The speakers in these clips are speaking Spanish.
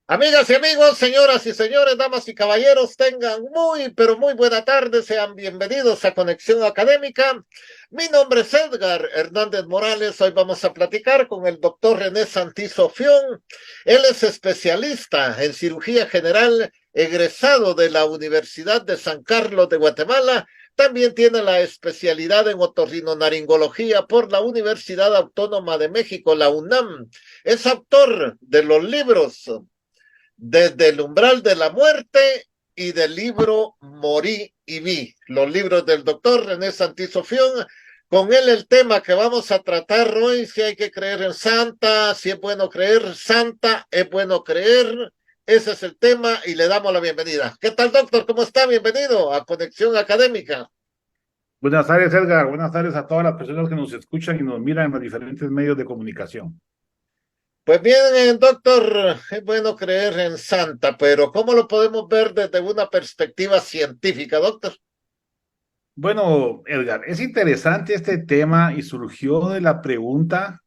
Amigas y amigos, señoras y señores, damas y caballeros, tengan muy, pero muy buena tarde. Sean bienvenidos a Conexión Académica. Mi nombre es Edgar Hernández Morales. Hoy vamos a platicar con el doctor René Santizo Fión. Él es especialista en cirugía general, egresado de la Universidad de San Carlos de Guatemala. También tiene la especialidad en otorrinolaringología por la Universidad Autónoma de México, la UNAM. Es autor de los libros Desde el umbral de la muerte y del libro Morí y vi, los libros del doctor René Santizo Fión. Con él el tema que vamos a tratar hoy, si hay que creer en Santa, si es bueno creer Santa, es bueno creer. Ese es el tema y le damos la bienvenida. ¿Qué tal, doctor? ¿Cómo está? Bienvenido a Conexión Académica. Buenas tardes, Edgar. Buenas tardes a todas las personas que nos escuchan y nos miran en los diferentes medios de comunicación. Pues bien, doctor, es bueno creer en Santa, pero ¿cómo lo podemos ver desde una perspectiva científica, doctor? Bueno, Edgar, es interesante este tema y surgió de la pregunta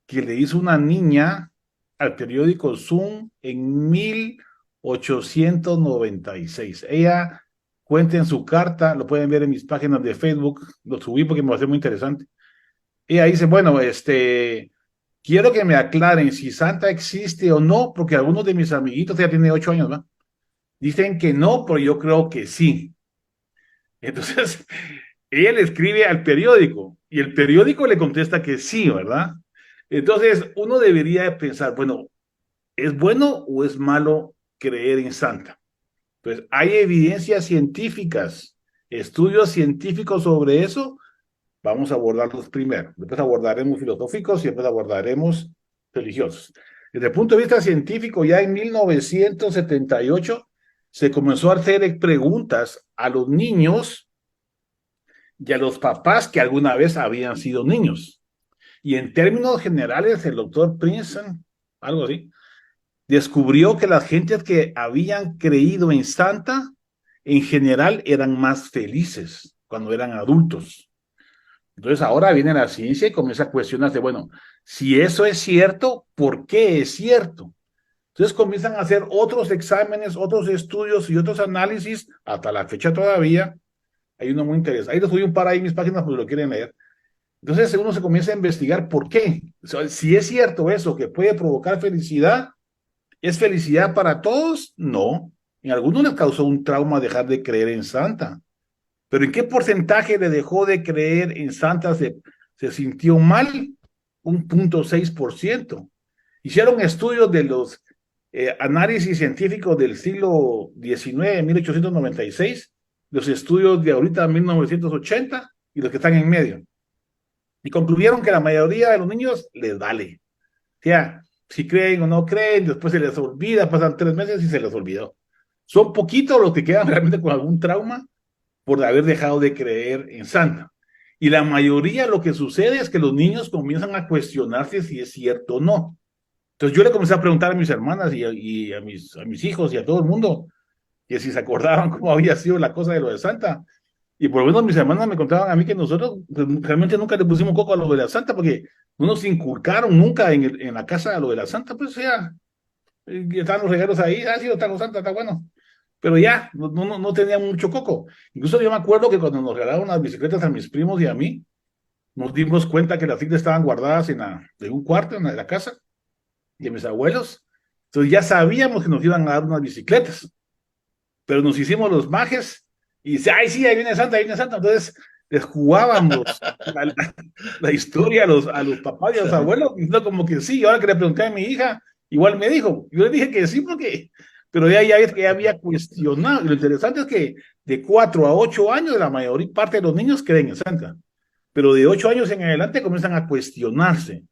que le hizo una niña al periódico Zoom en 1896. Ella cuenta en su carta, lo pueden ver en mis páginas de Facebook, lo subí porque me parece muy interesante. Ella dice, bueno, quiero que me aclaren si Santa existe o no, porque algunos de mis amiguitos ya tienen 8 años, ¿va? Dicen que no, pero yo creo que sí. Entonces, ella le escribe al periódico y el periódico le contesta que sí, ¿verdad? Entonces, uno debería pensar, bueno, ¿es bueno o es malo creer en Santa? Pues hay evidencias científicas, estudios científicos sobre eso. Vamos a abordarlos primero. Después abordaremos filosóficos y después abordaremos religiosos. Desde el punto de vista científico, ya en 1978 se comenzó a hacer preguntas a los niños y a los papás que alguna vez habían sido niños. Y en términos generales, el doctor Princeton, algo así, descubrió que las gentes que habían creído en Santa, en general, eran más felices cuando eran adultos. Entonces ahora viene la ciencia y comienza a cuestionarse, bueno, si eso es cierto, ¿por qué es cierto? Entonces comienzan a hacer otros exámenes, otros estudios y otros análisis, hasta la fecha todavía. Hay uno muy interesante. Ahí les subí un par ahí en mis páginas por si lo quieren leer. Entonces uno se comienza a investigar por qué. O sea, si es cierto eso, que puede provocar felicidad, ¿es felicidad para todos? No. En algunos les causó un trauma dejar de creer en Santa. Pero ¿en qué porcentaje le dejó de creer en Santa se sintió mal? 1,6%. Hicieron estudios de los análisis científicos del siglo XIX, 1896, los estudios de ahorita, 1980, y los que están en medio. Y concluyeron que la mayoría de los niños les vale. O sea, si creen o no creen, después se les olvida, pasan 3 meses y se les olvidó. Son poquitos los que quedan realmente con algún trauma por haber dejado de creer en Santa. Y la mayoría lo que sucede es que los niños comienzan a cuestionarse si es cierto o no. Entonces yo le comencé a preguntar a mis hermanas y a mis hijos y a todo el mundo que si se acordaban cómo había sido la cosa de lo de Santa. Y por lo menos mis hermanas me contaban a mí que nosotros pues, realmente nunca le pusimos coco a lo de la Santa porque no nos inculcaron nunca en la casa a lo de la Santa, pues ya, estaban los regalos ahí, ah, sí, está con Santa, está bueno. Pero ya, no tenía mucho coco. Incluso yo me acuerdo que cuando nos regalaron las bicicletas a mis primos y a mí, nos dimos cuenta que las bicicletas estaban guardadas en un cuarto en la casa de mis abuelos. Entonces ya sabíamos que nos iban a dar unas bicicletas, pero nos hicimos los majes y dice, ay, sí, ahí viene Santa, ahí viene Santa. Entonces les jugábamos la historia a los papás y a los abuelos, diciendo como que sí. Y ahora que le pregunté a mi hija, igual me dijo, yo le dije que sí, porque, pero ya había cuestionado. Y lo interesante es que de 4 a 8 años, la mayor parte de los niños creen en Santa, pero de 8 años en adelante comienzan a cuestionarse.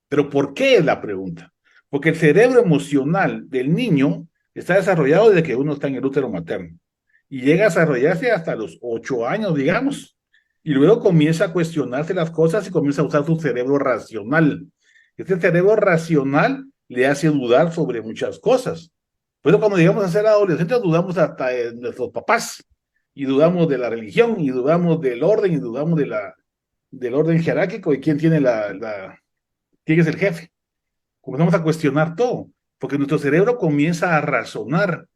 ¿Pero por qué es la pregunta? Porque el cerebro emocional del niño está desarrollado desde que uno está en el útero materno y llega a desarrollarse hasta los 8 años, digamos, y luego comienza a cuestionarse las cosas y comienza a usar su cerebro racional. Este cerebro racional le hace dudar sobre muchas cosas. Pero cuando llegamos a ser adolescentes, dudamos hasta de nuestros papás, y dudamos de la religión, y dudamos del orden, y dudamos del orden jerárquico, y quién es el jefe. Comenzamos a cuestionar todo. porque nuestro cerebro comienza a razonar.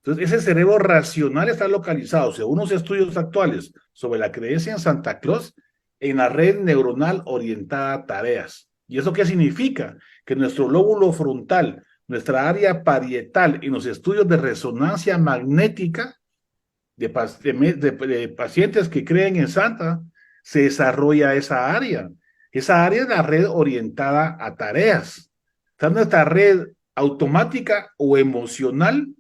Entonces, ese cerebro racional está localizado, según unos estudios actuales sobre la creencia en Santa Claus, en la red neuronal orientada a tareas. ¿Y eso qué significa? Que nuestro lóbulo frontal, nuestra área parietal, en los estudios de resonancia magnética de pacientes que creen en Santa, se desarrolla esa área. Esa área es la red orientada a tareas. Está nuestra red automática o emocional,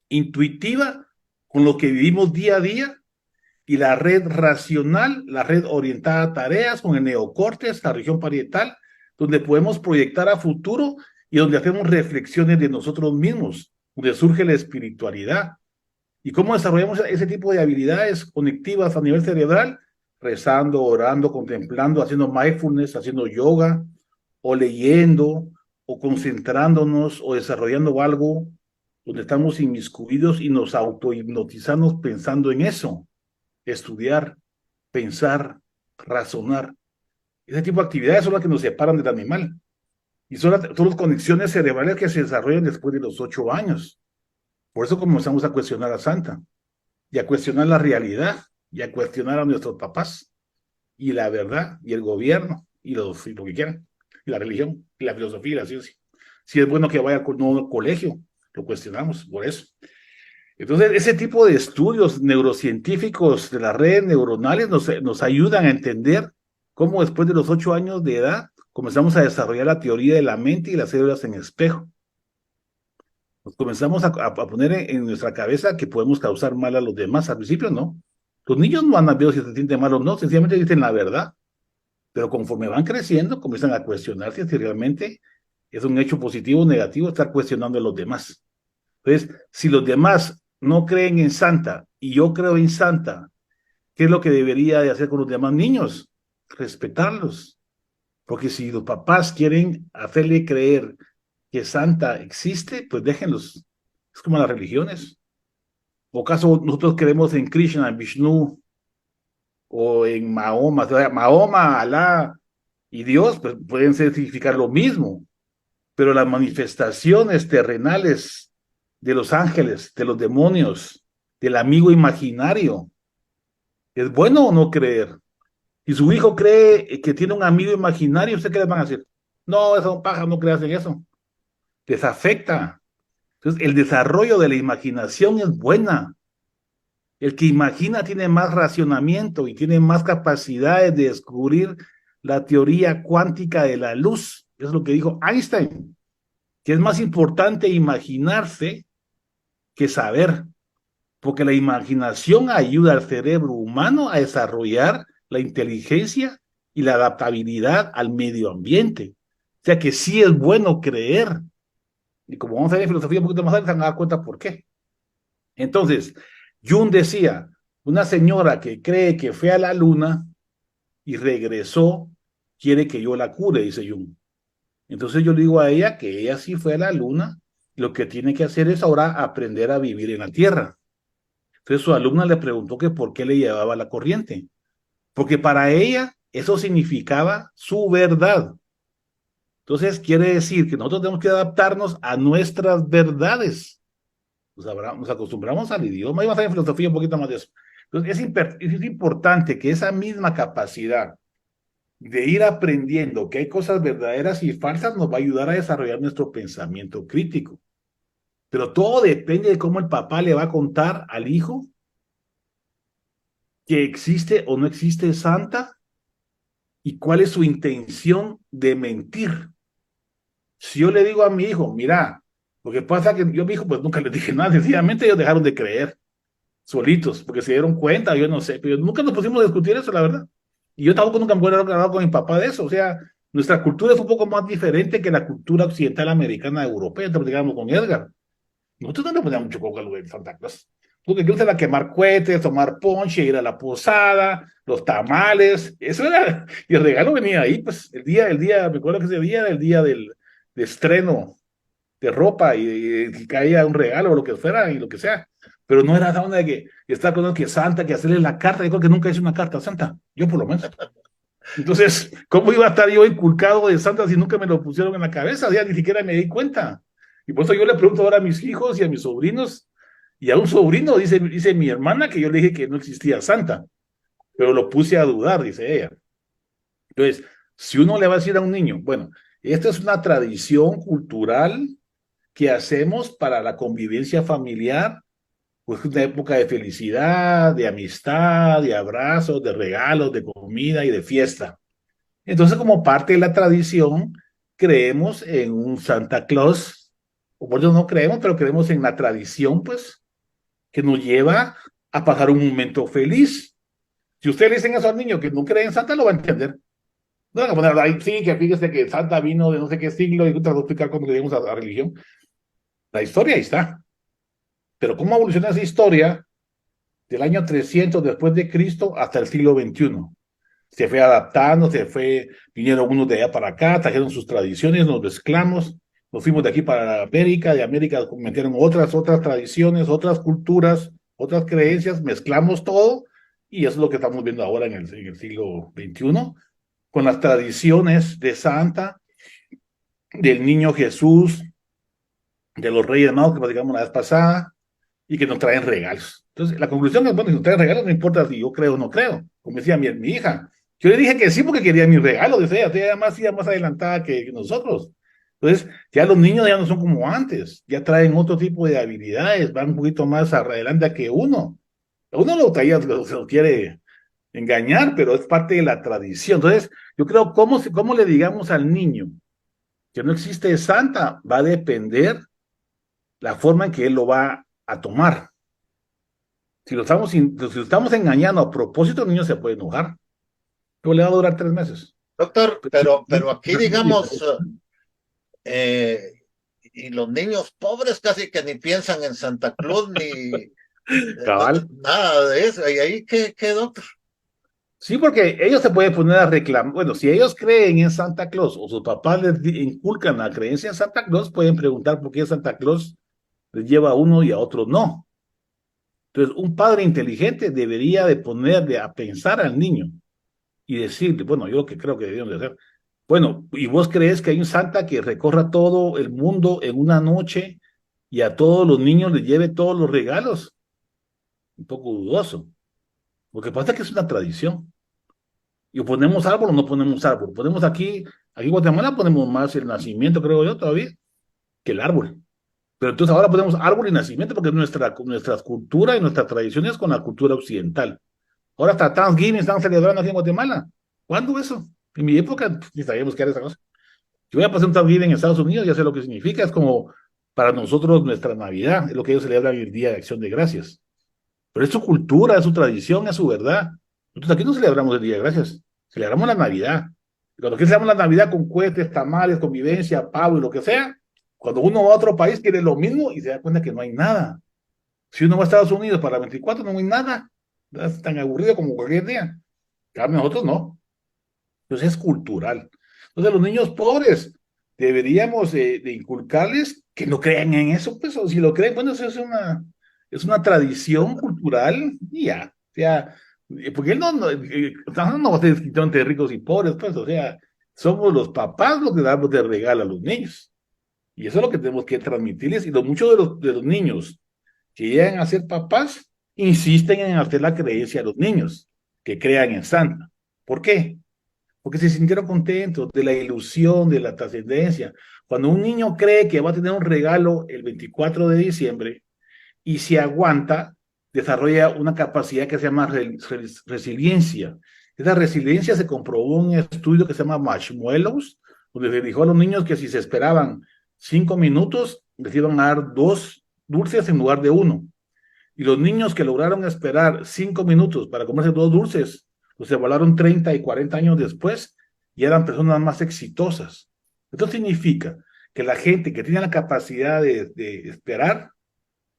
intuitiva, con lo que vivimos día a día, y la red racional, la red orientada a tareas, con el neocórtex, la región parietal, donde podemos proyectar a futuro y donde hacemos reflexiones de nosotros mismos, donde surge la espiritualidad. ¿Y cómo desarrollamos ese tipo de habilidades conectivas a nivel cerebral? Rezando, orando, contemplando, haciendo mindfulness, haciendo yoga, o leyendo, o concentrándonos, o desarrollando algo donde estamos inmiscuidos y nos autohipnotizamos pensando en eso. Estudiar, pensar, razonar. Ese tipo de actividades son las que nos separan del animal. Y son las conexiones cerebrales que se desarrollan después de los 8 años. Por eso comenzamos a cuestionar a Santa, y a cuestionar la realidad, y a cuestionar a nuestros papás, y la verdad, y el gobierno, y lo que quieran, y la religión, y la filosofía, y la ciencia. Si es bueno que vaya al nuevo colegio, lo cuestionamos por eso. Entonces, ese tipo de estudios neurocientíficos de las redes neuronales nos ayudan a entender cómo después de los 8 años de edad comenzamos a desarrollar la teoría de la mente y las células en espejo. Nos comenzamos a poner en nuestra cabeza que podemos causar mal a los demás. Al principio no. Los niños no han sabido si se sienten mal o no, sencillamente dicen la verdad. Pero conforme van creciendo, comienzan a cuestionarse si realmente es un hecho positivo o negativo estar cuestionando a los demás. Entonces, si los demás no creen en Santa y yo creo en Santa, ¿qué es lo que debería de hacer con los demás niños? Respetarlos. Porque si los papás quieren hacerle creer que Santa existe, pues déjenlos. Es como las religiones. ¿O acaso nosotros creemos en Krishna, en Vishnu, o en Mahoma? O sea, Mahoma, Alá y Dios, pues pueden significar lo mismo. Pero las manifestaciones terrenales de los ángeles, de los demonios, del amigo imaginario, ¿es bueno o no creer? Si su hijo cree que tiene un amigo imaginario, ¿usted qué les van a decir? No, eso es paja, no creas en eso. Les afecta. Entonces, el desarrollo de la imaginación es buena. El que imagina tiene más racionamiento y tiene más capacidades de descubrir la teoría cuántica de la luz. Eso es lo que dijo Einstein, que es más importante imaginarse que saber, porque la imaginación ayuda al cerebro humano a desarrollar la inteligencia y la adaptabilidad al medio ambiente. O sea que sí es bueno creer. Y como vamos a ver en filosofía un poquito más adelante, se van a dar cuenta por qué. Entonces, Jung decía, una señora que cree que fue a la luna y regresó, quiere que yo la cure, dice Jung. Entonces yo le digo a ella que ella sí fue a la luna, lo que tiene que hacer es ahora aprender a vivir en la Tierra. Entonces su alumna le preguntó que por qué le llevaba la corriente, porque para ella eso significaba su verdad. Entonces quiere decir que nosotros tenemos que adaptarnos a nuestras verdades. Nos acostumbramos al idioma y vamos a ver en filosofía un poquito más de eso. Entonces es importante que esa misma capacidad de ir aprendiendo que hay cosas verdaderas y falsas nos va a ayudar a desarrollar nuestro pensamiento crítico. Pero todo depende de cómo el papá le va a contar al hijo que existe o no existe Santa y cuál es su intención de mentir. Si yo le digo a mi hijo, mira, lo que pasa es que yo a mi hijo pues nunca le dije nada, sencillamente ellos dejaron de creer solitos, porque se dieron cuenta, yo no sé, pero nunca nos pusimos a discutir eso, la verdad. Y yo tampoco nunca me acuerdo de hablar con mi papá de eso, o sea, nuestra cultura es un poco más diferente que la cultura occidental americana europea, te platicamos con Edgar. Nosotros no le poníamos mucho coco a lo de Santa Claus. Porque que era quemar cohetes, tomar ponche, ir a la posada, los tamales, eso era, y el regalo venía ahí, pues, me acuerdo que ese día era el día de estreno de ropa y caía un regalo o lo que fuera y lo que sea. Pero no era la onda de que está con que Santa, que hacerle la carta. Yo creo que nunca hice una carta a Santa, yo por lo menos. Entonces, ¿cómo iba a estar yo inculcado de Santa si nunca me lo pusieron en la cabeza? Ya ni siquiera me di cuenta. Y por eso yo le pregunto ahora a mis hijos y a mis sobrinos, y a un sobrino dice mi hermana que yo le dije que no existía Santa, pero lo puse a dudar, dice ella. Entonces, si uno le va a decir a un niño, bueno, esta es una tradición cultural que hacemos para la convivencia familiar, pues una época de felicidad, de amistad, de abrazos, de regalos, de comida y de fiesta. Entonces, como parte de la tradición, creemos en un Santa Claus, o por eso no creemos, pero creemos en la tradición, pues, que nos lleva a pasar un momento feliz. Si ustedes le dicen eso al niño que no cree en Santa, lo va a entender. No van a poner ahí, sí, que fíjese que Santa vino de no sé qué siglo y te voy a explicar cómo llegamos a la religión. La historia ahí está. Pero cómo evoluciona esa historia del año 300 después de Cristo hasta el siglo XXI. Se fue adaptando, vinieron unos de allá para acá, trajeron sus tradiciones, nos mezclamos, nos fuimos de aquí para América, de América metieron otras tradiciones, otras culturas, otras creencias, mezclamos todo y eso es lo que estamos viendo ahora en el siglo XXI, con las tradiciones de Santa, del niño Jesús, de los Reyes Magos que platicamos la vez pasada y que nos traen regalos. Entonces, la conclusión es, bueno, si nos traen regalos, no importa si yo creo o no creo, como decía mi hija. Yo le dije que sí porque quería mi regalo, decía ella, más adelantada que nosotros. Entonces, ya los niños ya no son como antes, ya traen otro tipo de habilidades, van un poquito más adelante que uno. Uno lo traía, se lo quiere engañar, pero es parte de la tradición. Entonces, yo creo, cómo le digamos al niño que no existe Santa, va a depender la forma en que él lo va a tomar. Si lo estamos engañando a propósito, el niño se puede enojar, pero le va a durar 3 meses. Doctor, pero aquí digamos, y los niños pobres casi que ni piensan en Santa Claus ni Cabal. nada de eso. ¿Y ahí qué, doctor? Sí, porque ellos se pueden poner a reclamar. Bueno, si ellos creen en Santa Claus o sus papás les inculcan la creencia en Santa Claus, pueden preguntar por qué Santa Claus les lleva a uno y a otro no. Entonces, un padre inteligente debería de ponerle a pensar al niño y decirle, bueno, yo lo que creo que debemos de hacer. Bueno, ¿y vos crees que hay un Santa que recorra todo el mundo en una noche y a todos los niños les lleve todos los regalos? Un poco dudoso. Lo que pasa es que es una tradición. Y o ponemos árbol o no ponemos árbol. Ponemos aquí en Guatemala ponemos más el nacimiento, creo yo, todavía, que el árbol. Pero entonces ahora ponemos árbol y nacimiento porque es nuestra cultura y nuestra tradición es con la cultura occidental. Ahora hasta Thanksgiving están celebrando aquí en Guatemala. ¿Cuándo eso? En mi época ni sabíamos qué era esa cosa. Si voy a pasar un Thanksgiving en Estados Unidos, ya sé lo que significa. Es como para nosotros nuestra Navidad, es lo que ellos celebran el Día de Acción de Gracias. Pero es su cultura, es su tradición, es su verdad. Nosotros aquí no celebramos el Día de Gracias, celebramos la Navidad. Cuando aquí celebramos la Navidad con cohetes, tamales, convivencia, pavo y lo que sea, cuando uno va a otro país quiere lo mismo y se da cuenta que no hay nada. Si uno va a Estados Unidos para 24 no hay nada. Es tan aburrido como cualquier día. Claro, nosotros no. Entonces es cultural. Entonces los niños pobres deberíamos de inculcarles que no crean en eso, pues, o si lo creen, bueno, eso es una tradición cultural y ya. O sea, porque él no va a ser distinto entre ricos y pobres, pues, o sea, somos los papás los que damos de regalo a los niños. Y eso es lo que tenemos que transmitirles. Y muchos de los niños que llegan a ser papás insisten en hacer la creencia a los niños que crean en Santa. ¿Por qué? Porque se sintieron contentos de la ilusión, de la trascendencia. Cuando un niño cree que va a tener un regalo el 24 de diciembre y se aguanta, desarrolla una capacidad que se llama resiliencia. Esa resiliencia se comprobó en un estudio que se llama Marshmallows, donde se dijo a los niños que si se esperaban 5 minutos, les iban a dar 2 dulces en lugar de uno. Y los niños que lograron esperar 5 minutos para comerse 2 dulces, los evaluaron 30 y 40 años después y eran personas más exitosas. Esto significa que la gente que tiene la capacidad de esperar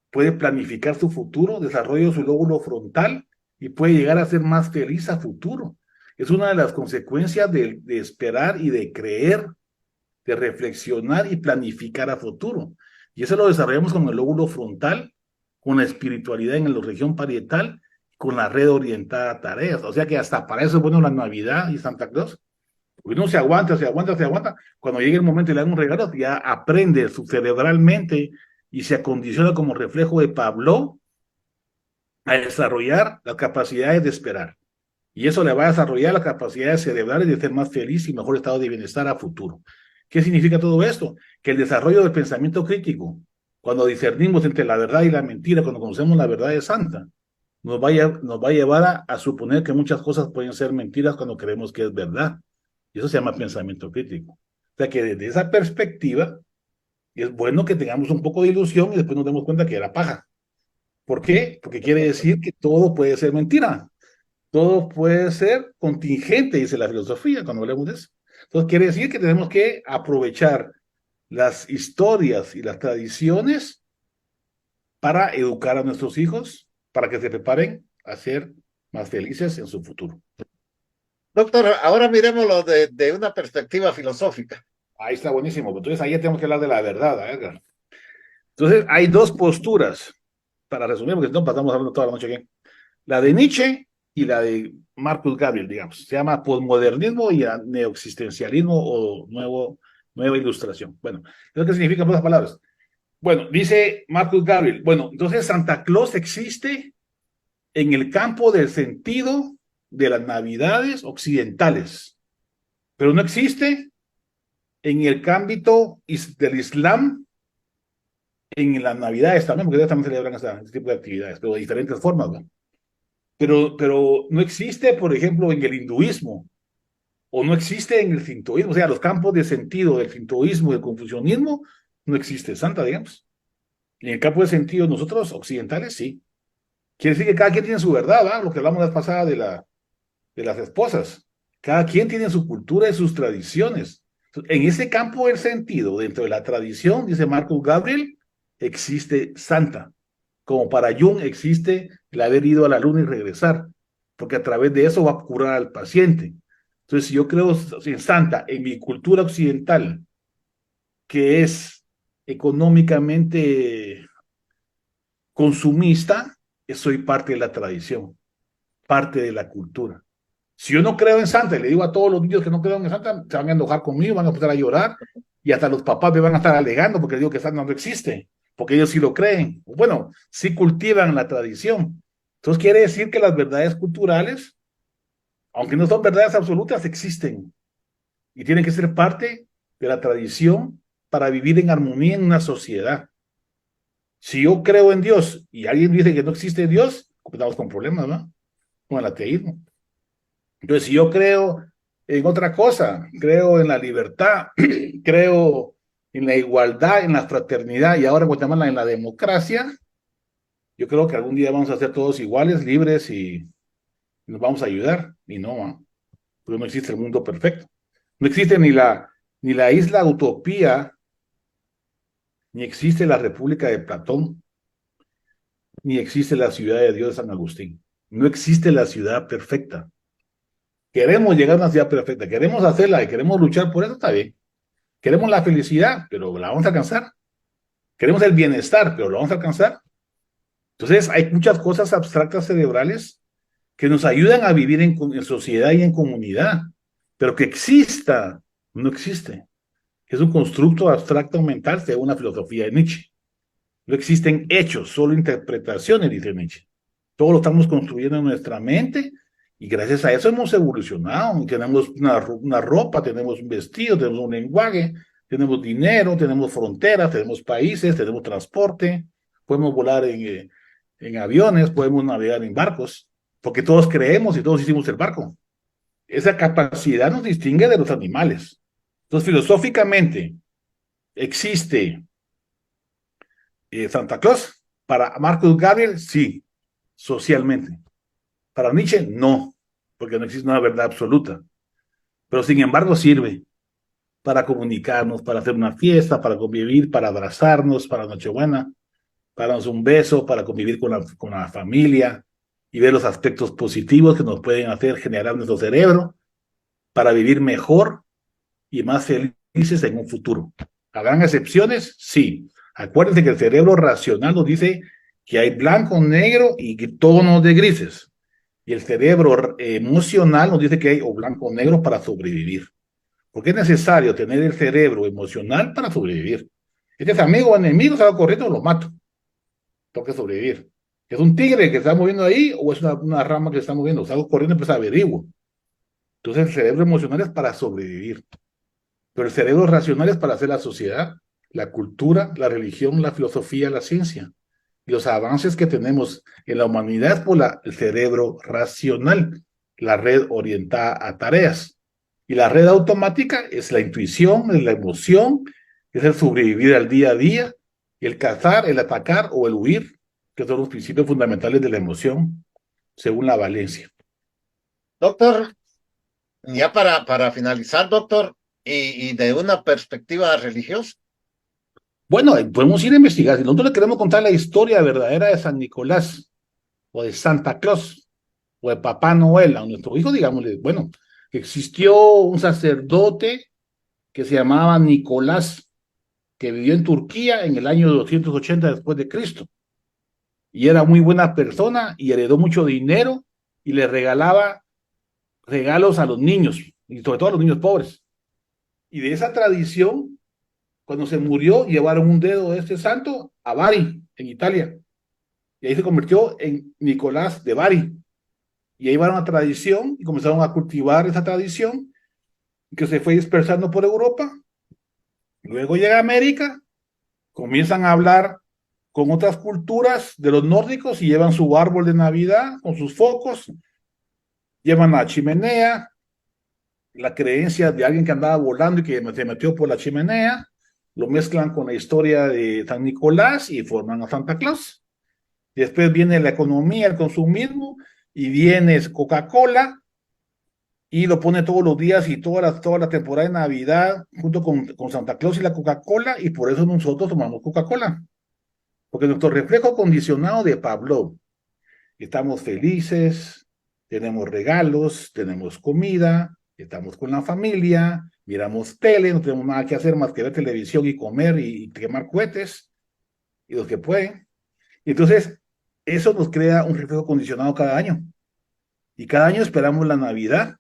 puede planificar su futuro, desarrolla su lóbulo frontal y puede llegar a ser más feliz a futuro. Es una de las consecuencias de esperar y de creer, de reflexionar y planificar a futuro. Y eso lo desarrollamos con el lóbulo frontal, con la espiritualidad en la región parietal, con la red orientada a tareas. O sea que hasta para eso es bueno la Navidad y Santa Claus, Uno se aguanta, se aguanta, se aguanta. Cuando llega el momento y le dan un regalo, ya aprende cerebralmente y se acondiciona como reflejo de Pablo a desarrollar las capacidades de esperar. Y eso le va a desarrollar las capacidades cerebrales de ser más feliz y mejor estado de bienestar a futuro. ¿Qué significa todo esto? Que el desarrollo del pensamiento crítico, cuando discernimos entre la verdad y la mentira, cuando conocemos la verdad es santa, nos va a llevar a suponer que muchas cosas pueden ser mentiras cuando creemos que es verdad. Y eso se llama pensamiento crítico. O sea que desde esa perspectiva es bueno que tengamos un poco de ilusión y después nos demos cuenta que era paja. ¿Por qué? Porque quiere decir que todo puede ser mentira. Todo puede ser contingente, dice la filosofía, cuando hablamos de eso. Entonces quiere decir que tenemos que aprovechar las historias y las tradiciones para educar a nuestros hijos, para que se preparen a ser más felices en su futuro. Doctor, ahora miremoslo de una perspectiva filosófica. Ahí está buenísimo. Entonces ahí ya tenemos que hablar de la verdad, Edgar. Entonces hay dos posturas, para resumir, porque si no pasamos hablando toda la noche aquí. La de Nietzsche y la de Marcus Gabriel, digamos. Se llama posmodernismo y neoexistencialismo o nueva ilustración. Bueno, ¿qué significan esas palabras? Bueno, dice Marcus Gabriel, bueno, entonces Santa Claus existe en el campo del sentido de las navidades occidentales, pero no existe en el ámbito del Islam en las navidades también, porque ellos también celebran este tipo de actividades, pero de diferentes formas, ¿no? Pero no existe, por ejemplo, en el hinduismo, o no existe en el sintoísmo, o sea, los campos de sentido del sintoísmo y del confucianismo, no existe santa, digamos. En el campo de sentido, nosotros occidentales, sí. Quiere decir que cada quien tiene su verdad, ¿verdad? Lo que hablamos la vez pasada de las esposas. Cada quien tiene su cultura y sus tradiciones. En ese campo del sentido, dentro de la tradición, dice Marcus Gabriel, existe santa. Como para Jung existe el haber ido a la luna y regresar, porque a través de eso va a curar al paciente. Entonces, si yo creo en santa, en mi cultura occidental, que es económicamente consumista, soy parte de la tradición, parte de la cultura. Si yo no creo en Santa y le digo a todos los niños que no creen en Santa, se van a enojar conmigo, van a empezar a llorar y hasta los papás me van a estar alegando porque digo que Santa no existe, porque ellos sí lo creen. Bueno, sí cultivan la tradición. Entonces quiere decir que las verdades culturales, aunque no son verdades absolutas, existen y tienen que ser parte de la tradición para vivir en armonía en una sociedad. Si yo creo en Dios y alguien dice que no existe Dios, estamos con problemas, ¿no? Con el ateísmo. Entonces, si yo creo en otra cosa, creo en la libertad, creo en la igualdad, en la fraternidad y ahora en Guatemala en la democracia, yo creo que algún día vamos a ser todos iguales, libres y nos vamos a ayudar. Y no, ¿no? Porque no existe el mundo perfecto. No existe ni la isla utopía, ni existe la República de Platón, ni existe la ciudad de Dios de San Agustín. No existe la ciudad perfecta. Queremos llegar a una ciudad perfecta, queremos hacerla y queremos luchar por eso, está bien. Queremos la felicidad, pero la vamos a alcanzar. Queremos el bienestar, pero lo vamos a alcanzar. Entonces, hay muchas cosas abstractas cerebrales que nos ayudan a vivir en sociedad y en comunidad, pero que exista, no existe. Es un constructo abstracto mental según la filosofía de Nietzsche. No existen hechos, solo interpretaciones, dice Nietzsche. Todo lo estamos construyendo en nuestra mente y gracias a eso hemos evolucionado. Tenemos una ropa, tenemos un vestido, tenemos un lenguaje, tenemos dinero, tenemos fronteras, tenemos países, tenemos transporte, podemos volar en aviones, podemos navegar en barcos, porque todos creemos y todos hicimos el barco. Esa capacidad nos distingue de los animales. Entonces, filosóficamente, existe Santa Claus. Para Marcus Gabriel, sí, socialmente. Para Nietzsche, no, porque no existe una verdad absoluta. Pero sin embargo sirve para comunicarnos, para hacer una fiesta, para convivir, para abrazarnos, para Nochebuena, para darnos un beso, para convivir con la familia y ver los aspectos positivos que nos pueden hacer generar nuestro cerebro para vivir mejor y más felices en un futuro. ¿Habrán excepciones? Sí. Acuérdense que el cerebro racional nos dice que hay blanco, negro y tonos de grises. Y el cerebro emocional nos dice que hay o blanco o negro para sobrevivir. porque es necesario tener el cerebro emocional para sobrevivir. Este es amigo o enemigo, salgo corriendo, lo mato. Tengo que sobrevivir. ¿Es un tigre que está moviendo ahí o es una rama que está moviendo? Salgo corriendo y pues averiguo. Entonces el cerebro emocional es para sobrevivir, pero el cerebro racional es para hacer la sociedad, la cultura, la religión, la filosofía, la ciencia. Y los avances que tenemos en la humanidad es por el cerebro racional, la red orientada a tareas. Y la red automática es la intuición, es la emoción, es el sobrevivir al día a día, el cazar, el atacar o el huir, que son los principios fundamentales de la emoción, según la Valencia. Doctor, ya para finalizar, doctor, y de una perspectiva religiosa. Bueno, podemos ir a investigar. Si nosotros le queremos contar la historia verdadera de San Nicolás, o de Santa Claus, o de Papá Noel, a nuestro hijo, digámosle, bueno, existió un sacerdote que se llamaba Nicolás, que vivió en Turquía en el año 280 después de Cristo. Y era muy buena persona y heredó mucho dinero y le regalaba regalos a los niños, y sobre todo a los niños pobres. Y de esa tradición, cuando se murió, llevaron un dedo de este santo a Bari, en Italia. Y ahí se convirtió en Nicolás de Bari. Y ahí va una tradición y comenzaron a cultivar esa tradición que se fue dispersando por Europa. Luego llega a América, comienzan a hablar con otras culturas de los nórdicos y llevan su árbol de Navidad con sus focos, llevan la chimenea, la creencia de alguien que andaba volando y que se metió por la chimenea, lo mezclan con la historia de San Nicolás y forman a Santa Claus. Y después viene la economía, el consumismo, y viene Coca-Cola, y lo pone todos los días y toda la temporada de Navidad, junto con Santa Claus y la Coca-Cola, y por eso nosotros tomamos Coca-Cola. Porque nuestro reflejo condicionado de Pavlov, estamos felices, tenemos regalos, tenemos comida, estamos con la familia, miramos tele, no tenemos nada que hacer más que ver televisión y comer y quemar cohetes, y los que pueden. Entonces, eso nos crea un reflejo condicionado cada año. Y cada año esperamos la Navidad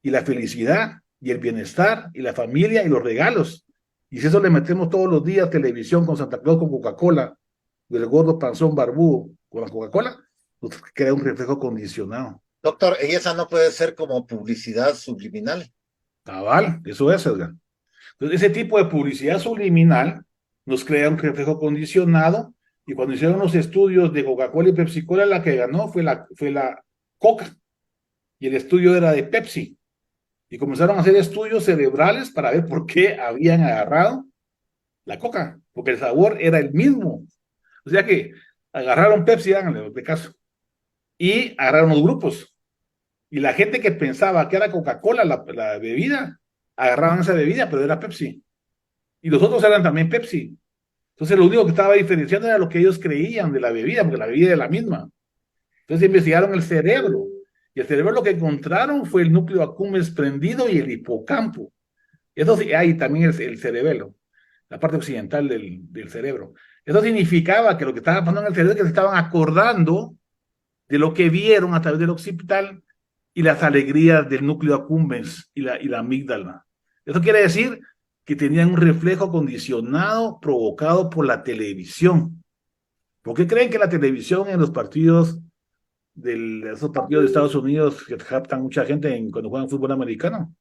y la felicidad y el bienestar y la familia y los regalos. Y si eso le metemos todos los días televisión con Santa Claus, con Coca-Cola, y el gordo panzón barbudo con la Coca-Cola, pues crea un reflejo condicionado. Doctor, y esa no puede ser como publicidad subliminal. Cabal, eso es, Edgar. Entonces, ese tipo de publicidad subliminal nos crea un reflejo condicionado, y cuando hicieron los estudios de Coca-Cola y Pepsi-Cola, la que ganó fue la Coca, y el estudio era de Pepsi. Y comenzaron a hacer estudios cerebrales para ver por qué habían agarrado la Coca, porque el sabor era el mismo. O sea que agarraron Pepsi, háganle de caso, y agarraron los grupos. Y la gente que pensaba que era Coca-Cola la bebida, agarraban esa bebida, pero era Pepsi. Y los otros eran también Pepsi. Entonces lo único que estaba diferenciando era lo que ellos creían de la bebida, porque la bebida era la misma. Entonces investigaron el cerebro. Y el cerebro lo que encontraron fue el núcleo accumbens prendido y el hipocampo. Eso sí, hay también el cerebelo, la parte occidental del cerebro. Eso significaba que lo que estaba pasando en el cerebro es que se estaban acordando de lo que vieron a través del occipital y las alegrías del núcleo accumbens y la amígdala. Eso quiere decir que tenían un reflejo condicionado provocado por la televisión. ¿Por qué creen que la televisión en los partidos esos partidos de Estados Unidos que captan mucha gente cuando juegan fútbol americano?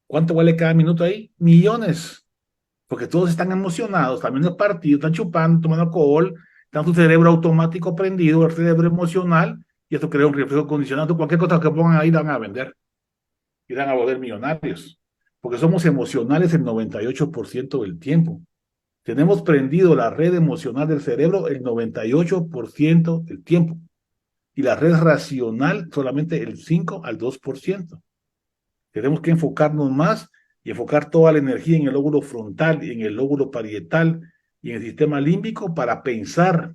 ¿Cuánto vale cada minuto ahí? Millones. Porque todos están emocionados, también el partido, están chupando, tomando alcohol, están su cerebro automático prendido, el cerebro emocional, y esto crea un reflejo condicionado. Cualquier cosa que pongan ahí la van a vender y van a volver millonarios. Porque somos emocionales el 98% del tiempo. Tenemos prendido la red emocional del cerebro el 98% del tiempo. Y la red racional solamente el 5 al 2%. Tenemos que enfocarnos más y enfocar toda la energía en el lóbulo frontal, en el lóbulo parietal y en el sistema límbico para pensar.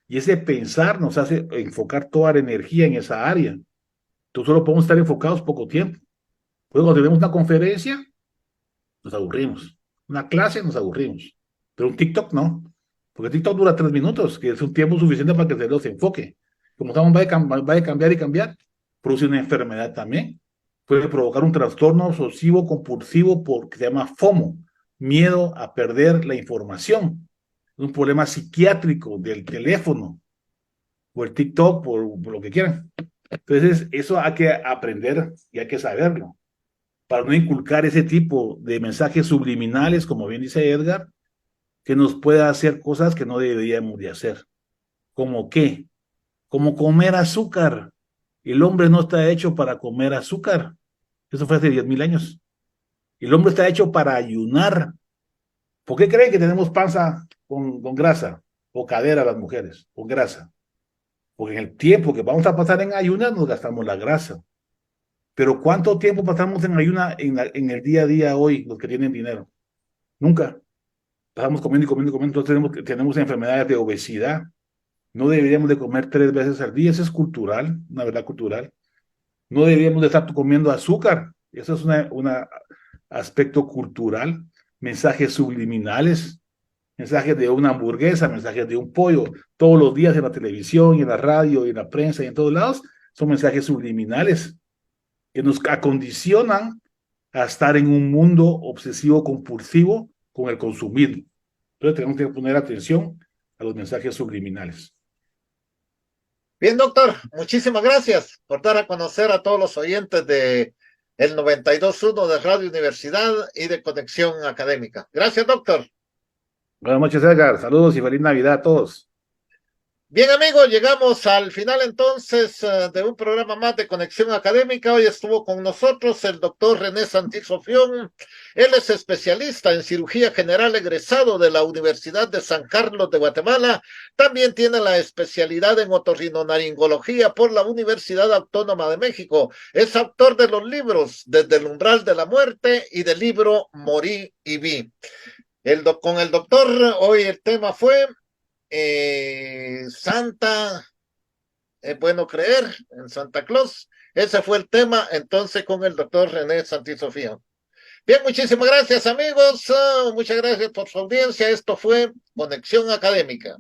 Y ese pensar nos hace enfocar toda la energía en esa área. Entonces solo podemos estar enfocados poco tiempo. Luego cuando tenemos una conferencia, nos aburrimos. Una clase, nos aburrimos. Pero un TikTok no. Porque TikTok dura 3 minutos, que es un tiempo suficiente para que el cerebro se enfoque. Como estamos, va a cambiar y cambiar, produce una enfermedad también. puede provocar un trastorno obsesivo compulsivo porque se llama FOMO, miedo a perder la información. Es un problema psiquiátrico del teléfono, o el TikTok, por lo que quieran. Entonces, eso hay que aprender y hay que saberlo, para no inculcar ese tipo de mensajes subliminales, como bien dice Edgar, que nos pueda hacer cosas que no deberíamos de hacer. ¿Como qué? Como comer azúcar. El hombre no está hecho para comer azúcar. Eso fue hace 10.000 años. El hombre está hecho para ayunar. ¿Por qué creen que tenemos panza con grasa? O cadera las mujeres, con grasa. Porque en el tiempo que vamos a pasar en ayunas nos gastamos la grasa. Pero ¿cuánto tiempo pasamos en ayuna en el día a día hoy, los que tienen dinero? Nunca. Pasamos comiendo y comiendo y comiendo. Entonces tenemos enfermedades de obesidad. No deberíamos de comer 3 veces al día. Eso es cultural, una verdad cultural. No deberíamos de estar comiendo azúcar. Eso es un aspecto cultural. Mensajes subliminales, mensajes de una hamburguesa, mensajes de un pollo, todos los días en la televisión y en la radio y en la prensa y en todos lados, son mensajes subliminales que nos acondicionan a estar en un mundo obsesivo compulsivo con el consumismo. Entonces tenemos que poner atención a los mensajes subliminales. Bien, doctor, muchísimas gracias por dar a conocer a todos los oyentes de el 92.1 de Radio Universidad y de Conexión Académica. Gracias, doctor. Buenas noches, Edgar. Saludos y feliz Navidad a todos. Bien, amigos, llegamos al final entonces de un programa más de Conexión Académica. Hoy estuvo con nosotros el doctor René Santisofión. Él es especialista en cirugía general egresado de la Universidad de San Carlos de Guatemala. También tiene la especialidad en otorrinolaringología por la Universidad Autónoma de México. Es autor de los libros Desde el umbral de la muerte y del libro Morí y vi. Con el doctor, hoy el tema fue Santa, es bueno creer en Santa Claus. Ese fue el tema entonces con el doctor René Santisofía. Bien, muchísimas gracias amigos, muchas gracias por su audiencia. Esto fue Conexión Académica.